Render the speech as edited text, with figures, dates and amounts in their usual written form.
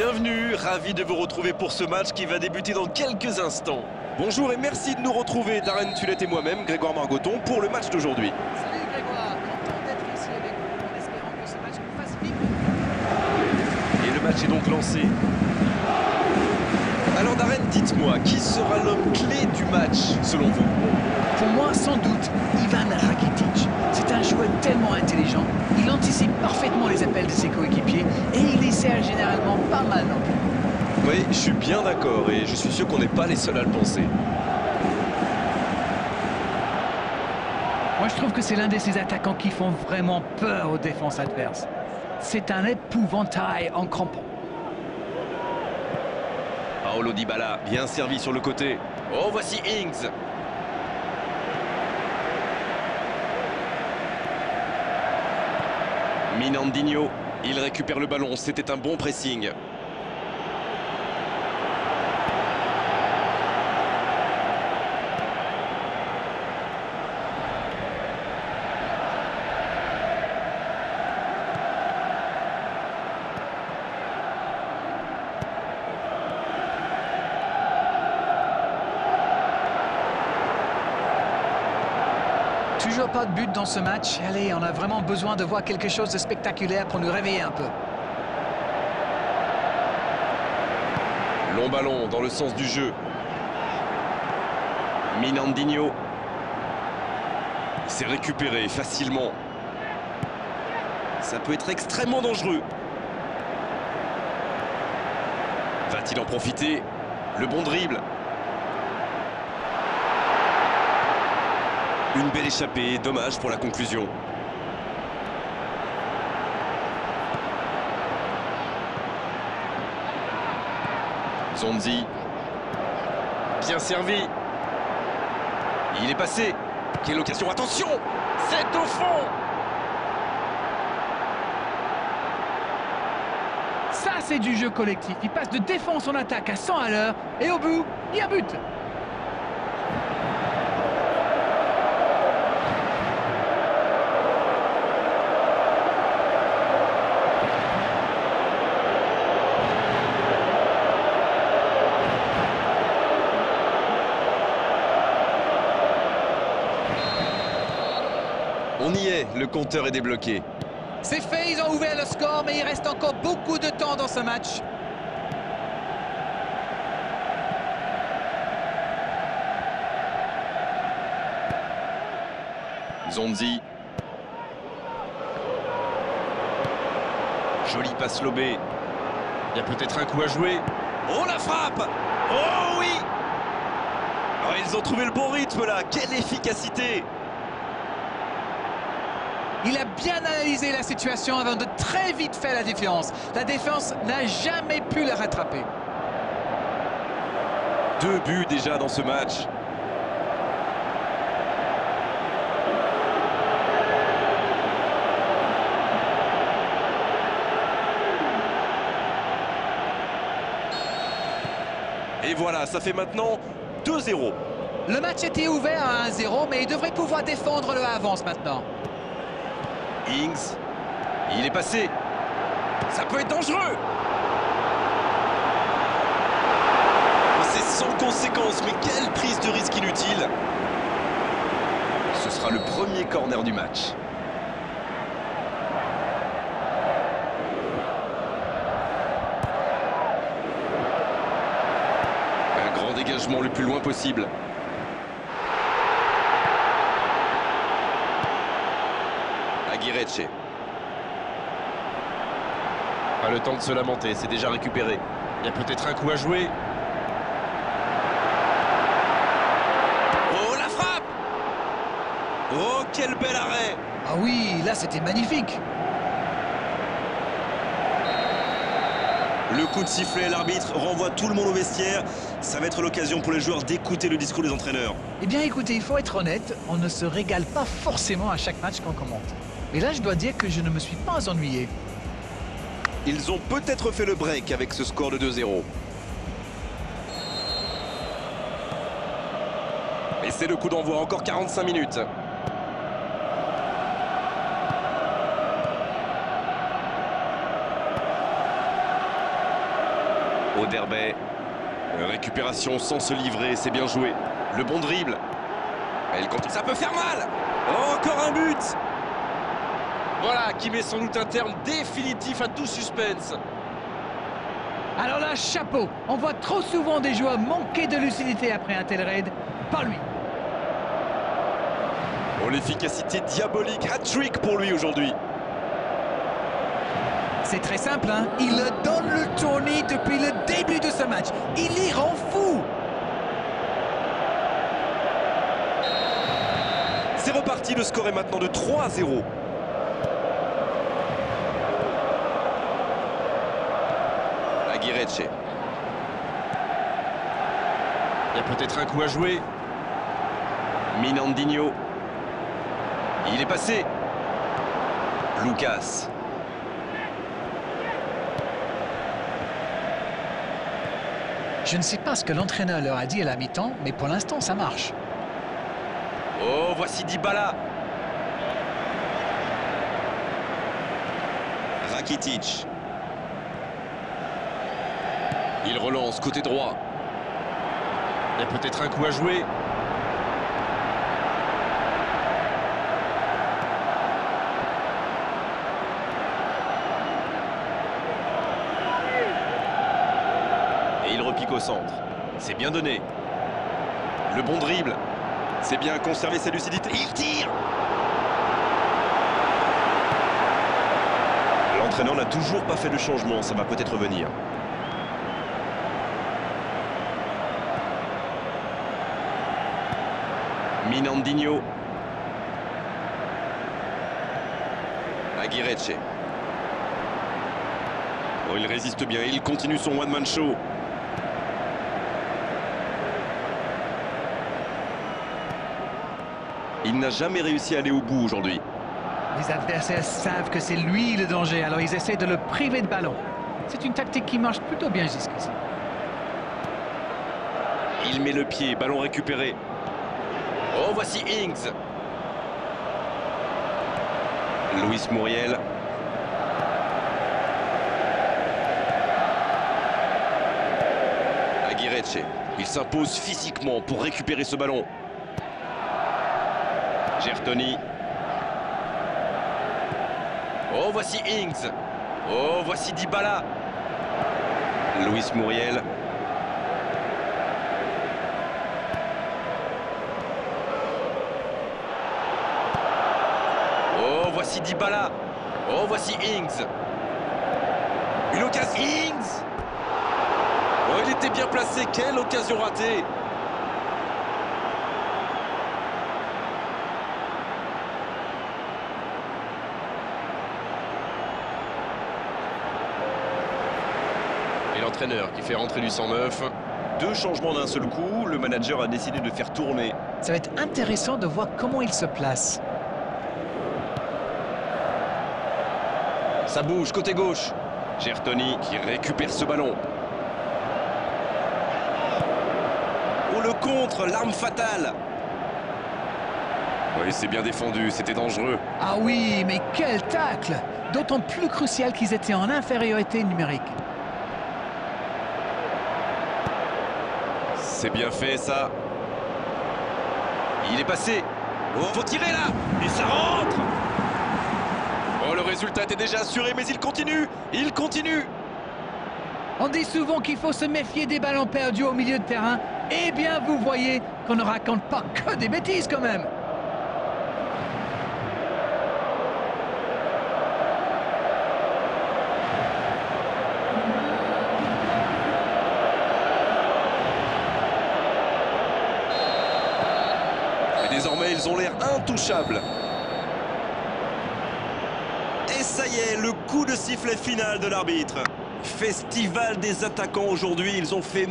Bienvenue, ravi de vous retrouver pour ce match qui va débuter dans quelques instants. Bonjour et merci de nous retrouver, Darren Tulette et moi-même, Grégoire Margoton, pour le match d'aujourd'hui. Salut Grégoire, content d'être ici avec vous en espérant que ce match nous fasse vivre. Et le match est donc lancé. Alors Darren, dites-moi, qui sera l'homme clé du match selon vous? Pour moi, sans doute, Ivan Rakitic. C'est un joueur tellement intelligent. Il anticipe parfaitement les appels de ses coéquipiers et il les sert généralement pas mal non plus. Oui, je suis bien d'accord et je suis sûr qu'on n'est pas les seuls à le penser. Moi, je trouve que c'est l'un de ces attaquants qui font vraiment peur aux défenses adverses. C'est un épouvantail en crampons. Paulo Dybala, bien servi sur le côté. Oh, voici Ings. Minandinho, il récupère le ballon, c'était un bon pressing. Toujours pas de but dans ce match. Allez, on a vraiment besoin de voir quelque chose de spectaculaire pour nous réveiller un peu. Long ballon dans le sens du jeu. Minandinho. C'est récupéré facilement. Ça peut être extrêmement dangereux. Va-t-il en profiter? Le bon dribble. Une belle échappée, dommage pour la conclusion. Zonzi. Bien servi. Il est passé. Quelle occasion, attention! C'est au fond! Ça, c'est du jeu collectif. Il passe de défense en attaque à 100 à l'heure et au bout, il y a but. On y est, le compteur est débloqué. C'est fait, ils ont ouvert le score, mais il reste encore beaucoup de temps dans ce match. Zonzi. Jolie passe lobée. Il y a peut-être un coup à jouer. Oh, la frappe! Oh oui! Oh, ils ont trouvé le bon rythme là. Quelle efficacité! Il a bien analysé la situation avant de très vite faire la différence. La défense n'a jamais pu le rattraper. 2 buts déjà dans ce match. Et voilà, ça fait maintenant 2-0. Le match était ouvert à 1-0, mais il devrait pouvoir défendre le avance maintenant. Ings, il est passé. Ça peut être dangereux. C'est sans conséquence, mais quelle prise de risque inutile. Ce sera le premier corner du match. Un grand dégagement le plus loin possible. Aguirre. Pas le temps de se lamenter, c'est déjà récupéré. Il y a peut-être un coup à jouer. Oh, la frappe! Oh, quel bel arrêt! Ah oui, là c'était magnifique. Le coup de sifflet, l'arbitre renvoie tout le monde au vestiaire. Ça va être l'occasion pour les joueurs d'écouter le discours des entraîneurs. Eh bien écoutez, il faut être honnête, on ne se régale pas forcément à chaque match qu'on commente. Mais là, je dois dire que je ne me suis pas ennuyé. Ils ont peut-être fait le break avec ce score de 2-0. Et c'est le coup d'envoi, encore 45 minutes. Oderbey. Récupération sans se livrer, c'est bien joué. Le bon dribble. Elle continue. Ça peut faire mal. Oh, encore un but. Voilà, qui met sans doute un terme définitif à tout suspense. Alors là, chapeau. On voit trop souvent des joueurs manquer de lucidité après un tel raid. Pas lui. Oh, l'efficacité diabolique. Hat-trick pour lui aujourd'hui. C'est très simple, hein. Il donne le tournis depuis le début de ce match. Il y rend fou. C'est reparti, le score est maintenant de 3-0. Aguirre. Il y a peut-être un coup à jouer. Minandinho. Il est passé. Lucas. Je ne sais pas ce que l'entraîneur leur a dit à la mi-temps, mais pour l'instant, ça marche. Oh, voici Dybala. Rakitic. Il relance côté droit. Il y a peut-être un coup à jouer. Et il repique au centre. C'est bien donné. Le bon dribble. C'est bien conserver sa lucidité. Il tire. L'entraîneur n'a toujours pas fait de changement. Ça va peut-être revenir. Minandinho. Aguirre. Oh, il résiste bien. Il continue son one-man show. Il n'a jamais réussi à aller au bout aujourd'hui. Les adversaires savent que c'est lui le danger, alors ils essaient de le priver de ballon. C'est une tactique qui marche plutôt bien jusqu'ici. Il met le pied, ballon récupéré. Oh, voici Ings. Luis Muriel. Aguirre. Il s'impose physiquement pour récupérer ce ballon. Gertoni. Oh, voici Ings. Oh, voici Dybala. Luis Muriel. Oh, voici Dybala. Oh, voici Ings. Une occasion. Ings. Oh, il était bien placé. Quelle occasion ratée. Et l'entraîneur qui fait rentrer du 109. Deux changements d'un seul coup. Le manager a décidé de faire tourner. Ça va être intéressant de voir comment il se place. Ça bouge côté gauche. Gertoni qui récupère ce ballon. Oh, le contre, l'arme fatale. Oui, c'est bien défendu, c'était dangereux. Ah oui, mais quel tacle! D'autant plus crucial qu'ils étaient en infériorité numérique. C'est bien fait, ça. Il est passé. Oh, faut tirer là. Et ça rentre. Oh, le résultat était déjà assuré, mais il continue. Il continue. On dit souvent qu'il faut se méfier des ballons perdus au milieu de terrain. Eh bien, vous voyez qu'on ne raconte pas que des bêtises quand même. Et désormais, ils ont l'air intouchables. Et ça y est, le coup de sifflet final de l'arbitre. Festival des attaquants aujourd'hui, ils ont fait